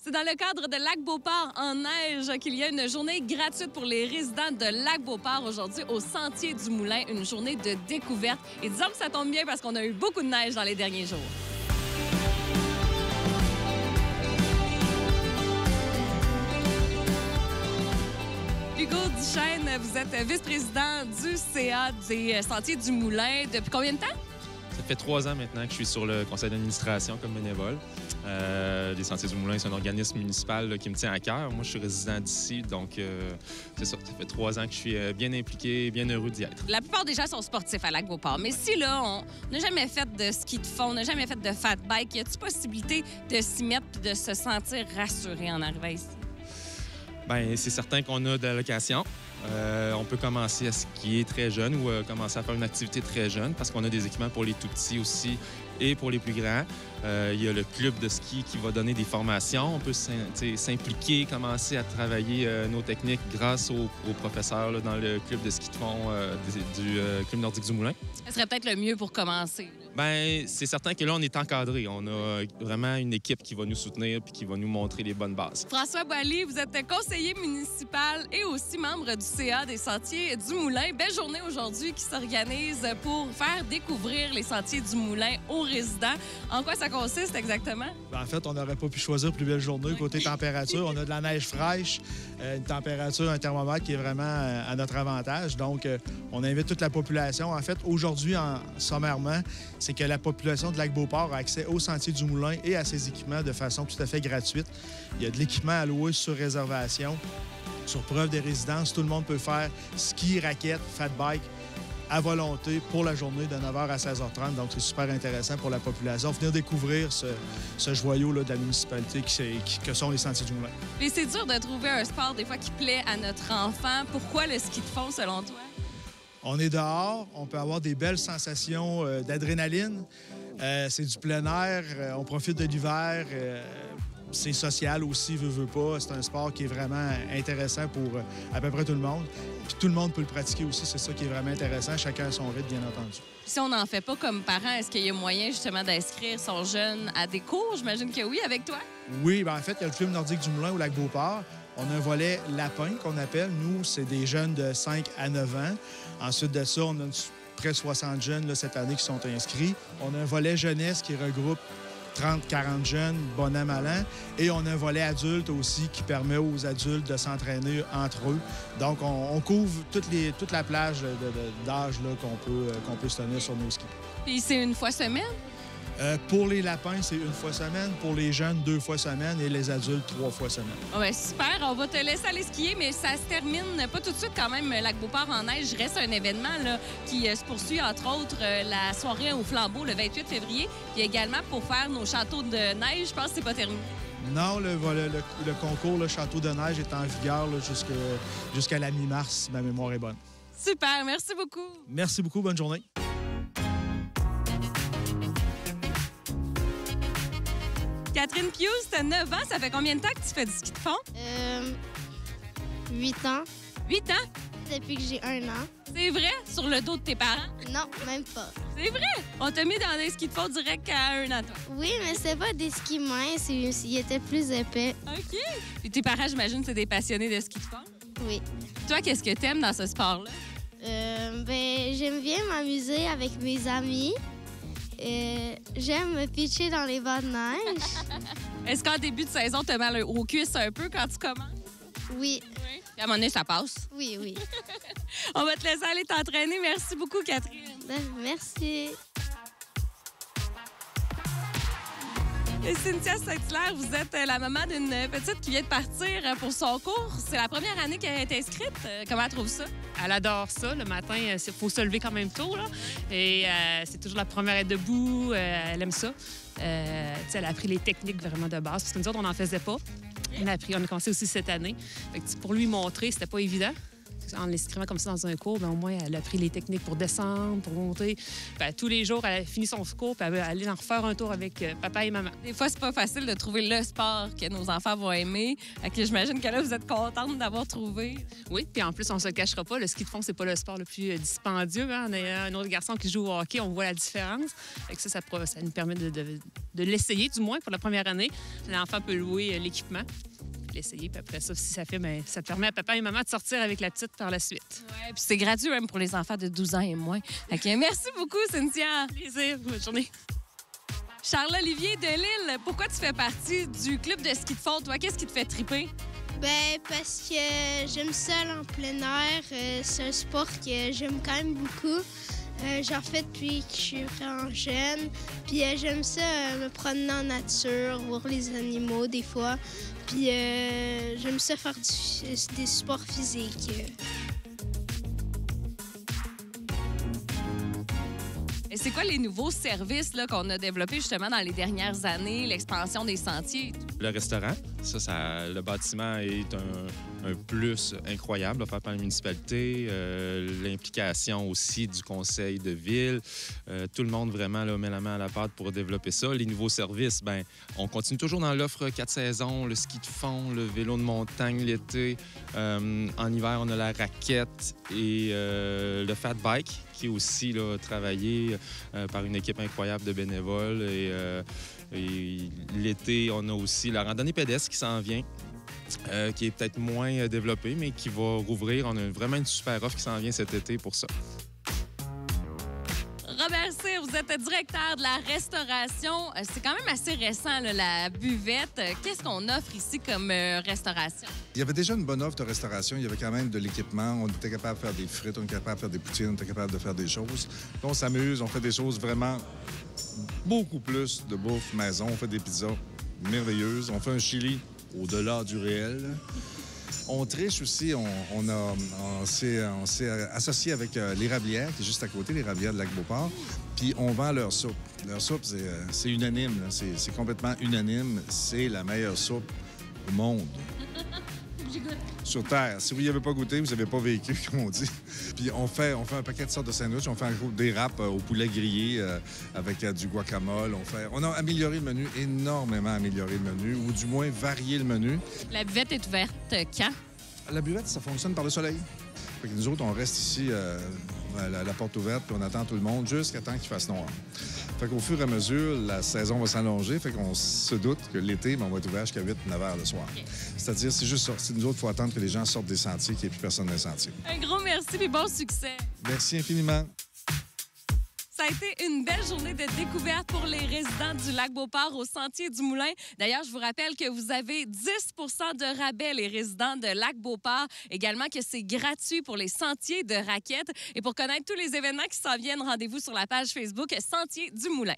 C'est dans le cadre de Lac-Beauport en neige qu'il y a une journée gratuite pour les résidents de Lac-Beauport aujourd'hui au Sentier du Moulin, une journée de découverte. Et disons que ça tombe bien parce qu'on a eu beaucoup de neige dans les derniers jours. Hugo Duchesne, vous êtes vice-président du CA des Sentiers du Moulin. Depuis combien de temps? Ça fait 3 ans maintenant que je suis sur le conseil d'administration comme bénévole. Les Sentiers du Moulin, c'est un organisme municipal là, qui me tient à cœur. Moi, je suis résident d'ici, donc c'est ça. Ça fait 3 ans que je suis bien impliqué, bien heureux d'y être. La plupart des gens sont sportifs à Lac-Beauport. Mais si là, on n'a jamais fait de ski de fond, on n'a jamais fait de fat bike, y a-t-il possibilité de s'y mettre et de se sentir rassuré en arrivant ici? Bien, c'est certain qu'on a de l'allocation. On peut commencer à skier très jeune ou commencer à faire une activité très jeune parce qu'on a des équipements pour les tout-petits aussi et pour les plus grands. Il y a le club de ski qui va donner des formations. On peut s'impliquer, commencer à travailler nos techniques grâce aux professeurs là, dans le club de ski de fond du Club nordique du Moulin. Ce serait peut-être le mieux pour commencer. Bien, c'est certain que là, on est encadré. On a vraiment une équipe qui va nous soutenir et qui va nous montrer les bonnes bases. François Boily, vous êtes conseiller municipal et aussi membre du CA des Sentiers du Moulin. Belle journée aujourd'hui qui s'organise pour faire découvrir les Sentiers du Moulin aux résidents. En quoi ça consiste exactement? En fait, on n'aurait pas pu choisir plus belle journée côté température. On a de la neige fraîche, une température, un thermomètre qui est vraiment à notre avantage. Donc, on invite toute la population. En fait, aujourd'hui, sommairement, c'est que la population de Lac-Beauport a accès au Sentier du Moulin et à ses équipements de façon tout à fait gratuite. Il y a de l'équipement à louer sur réservation, sur preuve des résidences. Tout le monde peut faire ski, raquette, fat bike à volonté pour la journée de 9h à 16h30. Donc, c'est super intéressant pour la population. Venir découvrir ce joyau là, de la municipalité que sont les Sentiers du Moulin. Et c'est dur de trouver un sport, des fois, qui plaît à notre enfant. Pourquoi le ski de fond, selon toi? On est dehors, on peut avoir des belles sensations d'adrénaline. C'est du plein air, on profite de l'hiver. C'est social aussi, veut pas. C'est un sport qui est vraiment intéressant pour à peu près tout le monde. Puis tout le monde peut le pratiquer aussi, c'est ça qui est vraiment intéressant. Chacun à son rythme, bien entendu. Si on n'en fait pas comme parent, est-ce qu'il y a moyen justement d'inscrire son jeune à des cours? J'imagine que oui, avec toi. Oui, bien en fait, il y a le Club nordique du Moulin au Lac-Beauport. On a un volet lapin qu'on appelle. Nous, c'est des jeunes de 5 à 9 ans. Ensuite de ça, on a près de 60 jeunes là, cette année qui sont inscrits. On a un volet jeunesse qui regroupe 30-40 jeunes, bon an, mal an. Et on a un volet adulte aussi qui permet aux adultes de s'entraîner entre eux. Donc, on couvre toute la plage d'âge qu'on peut se tenir sur nos skis. Puis c'est une fois semaine? Pour les lapins, c'est 1 fois semaine. Pour les jeunes, 2 fois semaine. Et les adultes, 3 fois semaine. Ouais, super. On va te laisser aller skier, mais ça se termine pas tout de suite quand même. Lac-Beauport en neige reste un événement là, qui se poursuit, entre autres, la soirée au flambeau le 28 février. Puis également pour faire nos châteaux de neige, je pense que c'est pas terminé. Non, le concours, le château de neige est en vigueur jusqu'à la mi-mars, si ma mémoire est bonne. Super. Merci beaucoup. Merci beaucoup. Bonne journée. Catherine Pius, t'as 9 ans. Ça fait combien de temps que tu fais du ski de fond? 8 ans. 8 ans? Depuis que j'ai 1 an. C'est vrai? Sur le dos de tes parents? Non, même pas. C'est vrai? On t'a mis dans des skis de fond direct à 1 an, toi. Oui, mais c'était pas des skis minces, ils étaient plus épais. OK. Puis tes parents, j'imagine, c'est des passionnés de ski de fond? Oui. Toi, qu'est-ce que t'aimes dans ce sport-là? J'aime bien m'amuser avec mes amis. J'aime me pitcher dans les bancs de neige. Est-ce qu'en début de saison, t'as mal aux cuisses un peu quand tu commences? Oui. Oui. Puis à un moment donné, ça passe. Oui, oui. On va te laisser aller t'entraîner. Merci beaucoup, Catherine. Merci. Et Cynthia Saint-Hilaire, vous êtes la maman d'une petite qui vient de partir pour son cours. C'est la première année qu'elle est inscrite. Comment elle trouve ça? Elle adore ça. Le matin, il faut se lever quand même tôt. Là. Et c'est toujours la première à être debout. Elle aime ça. Elle a appris les techniques vraiment de base. Parce que nous autres, on n'en faisait pas. On a commencé aussi cette année. Fait que pour lui montrer, c'était pas évident. En l'inscrivant comme ça dans un cours, bien, au moins, elle a appris les techniques pour descendre, pour monter. Puis, tous les jours, elle a fini son cours, puis elle va aller en refaire un tour avec papa et maman. Des fois, c'est pas facile de trouver le sport que nos enfants vont aimer. Fait que j'imagine que là, vous êtes contente d'avoir trouvé. Oui, puis en plus, on se le cachera pas, le ski de fond, c'est pas le sport le plus dispendieux. Hein? On a un autre garçon qui joue au hockey, on voit la différence. Fait que ça nous permet de l'essayer, du moins, pour la première année. L'enfant peut louer l'équipement, l'essayer, puis après ça, si ça fait, bien, ça permet à papa et maman de sortir avec la petite par la suite. Oui, puis c'est gratuit même pour les enfants de 12 ans et moins. Fait que merci beaucoup, Cynthia. Plaisir, bonne journée. Charles-Olivier de Lille, pourquoi tu fais partie du club de ski de fond? Toi, qu'est-ce qui te fait triper? Ben, parce que j'aime ça aller en plein air. C'est un sport que j'aime quand même beaucoup. J'en fais depuis que je suis vraiment jeune. Puis j'aime ça me promener en nature, voir les animaux des fois. Puis j'aime ça faire des sports physiques. Et c'est quoi les nouveaux services là, qu'on a développés justement dans les dernières années, l'expansion des sentiers? Le restaurant, le bâtiment est un plus incroyable offert par la municipalité. L'implication aussi du conseil de ville. Tout le monde vraiment là, met la main à la pâte pour développer ça. Les nouveaux services, ben, on continue toujours dans l'offre 4 saisons, le ski de fond, le vélo de montagne l'été. En hiver, on a la raquette et le fat bike qui est aussi là, travaillé par une équipe incroyable de bénévoles. Et l'été, on a aussi la randonnée pédestre qui s'en vient. Qui est peut-être moins développée, mais qui va rouvrir. On a vraiment une super offre qui s'en vient cet été pour ça. Robert Cyr, vous êtes directeur de la restauration. C'est quand même assez récent, là, la buvette. Qu'est-ce qu'on offre ici comme restauration? Il y avait déjà une bonne offre de restauration. Il y avait quand même de l'équipement. On était capable de faire des frites, on était capable de faire des poutines, on était capable de faire des choses. On s'amuse, on fait des choses vraiment beaucoup plus de bouffe maison. On fait des pizzas merveilleuses. On fait un chili au-delà du réel. On triche aussi. On s'est associé avec l'Érablière, qui est juste à côté, l'Érablière de Lac-Beauport. Puis on vend leur soupe. Leur soupe, c'est unanime. Là. C'est complètement unanime. C'est la meilleure soupe au monde. Sur Terre. Si vous n'y avez pas goûté, vous n'avez pas vécu, comme on dit. Puis on fait un paquet de sortes de sandwichs. On fait des wraps au poulet grillé avec du guacamole. On a amélioré le menu, énormément amélioré le menu, ou du moins varié le menu. La buvette est ouverte quand? La buvette, ça fonctionne par le soleil. Fait que nous autres, on reste ici, la porte ouverte, puis on attend tout le monde jusqu'à temps qu'il fasse noir. Fait qu'au fur et à mesure, la saison va s'allonger. Fait qu'on se doute que l'été, on va être ouvert jusqu'à 8-9 heures le soir. Okay. C'est-à-dire, c'est juste ça. Nous autres, il faut attendre que les gens sortent des sentiers, qu'il n'y ait plus personne dans les sentiers. Un gros merci et bon succès. Merci infiniment. Ça a été une belle journée de découverte pour les résidents du Lac-Beauport au Sentier du Moulin. D'ailleurs, je vous rappelle que vous avez 10 de rabais, les résidents de Lac-Beauport. Également que c'est gratuit pour les sentiers de raquettes. Et pour connaître tous les événements qui s'en viennent, rendez-vous sur la page Facebook Sentier du Moulin.